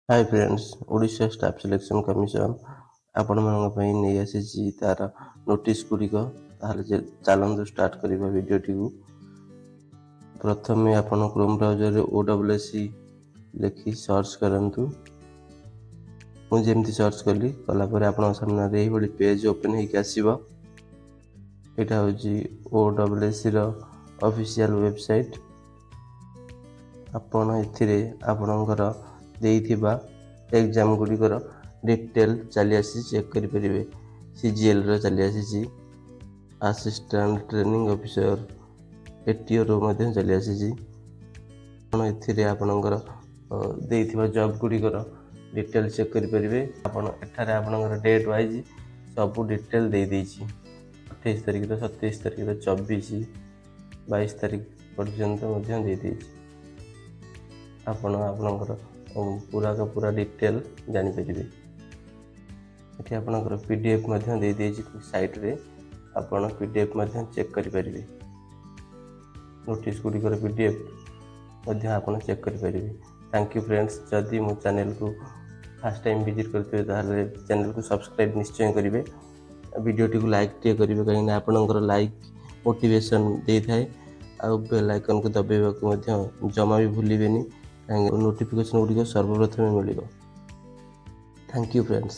Hi friends, Odisha staff selection commission आपण मानक पई नै आसीछि तार नोटिस गुड़िक। ताहले चलନ୍ତୁ स्टार्ट करबा वीडियोटी को। प्रथमे आपण क्रोम ब्राउजर रे OWC लिखि सर्च करंतु। मु जेमति सर्च कली कला परे आपण सामने रे एही बडी पेज ओपन हे के आसीबो। एटा होची OWC रो ऑफिशियल वेबसाइट। आपण एथिरे आपणकर देइथिबा एग्जाम गुड़िकर डिटेल चली आसी चेक करि परिबे। CGL रो चली आसी, असिस्टेंट ट्रेनिंग ऑफिसर एटीओ रो मध्ये चली आसी। आपण एथिरे आपणकर देइथिबा जॉब गुड़िकर डिटेल चेक करि परिबे। आपण एठारे आपणकर डेट वाइज सब डिटेल दे देछि। 28 तारिख रो 27 तारिख रो 24 22 तारिख पर्यंत मध्ये दे देछि। आपण आपणकर पूरा का पूरा डिटेल जानि परिबे। एठी आपणकर पीडीएफ मध्ये दे देछि साइट रे। आपण पीडीएफ मध्ये चेक करि परिबे। नोटिस गुड़िकर पीडीएफ मध्ये आपण चेक करि परिबे। Thank you friends. जदि मो चैनल को फर्स्ट टाइम विजिट करते ताहले चैनल को सब्सक्राइब निश्चय करिवे। वीडियोटी को लाइक टे करिवे कहीं आपणकर लाइक मोटिवेशन दे थाए। आ बेल आइकन को दबाइबा को मध्ये जमा भी भूलिबेनी। नोटिफिकेशन गुड़िक सर्वप्रथमे मिलिबो। Thank you friends.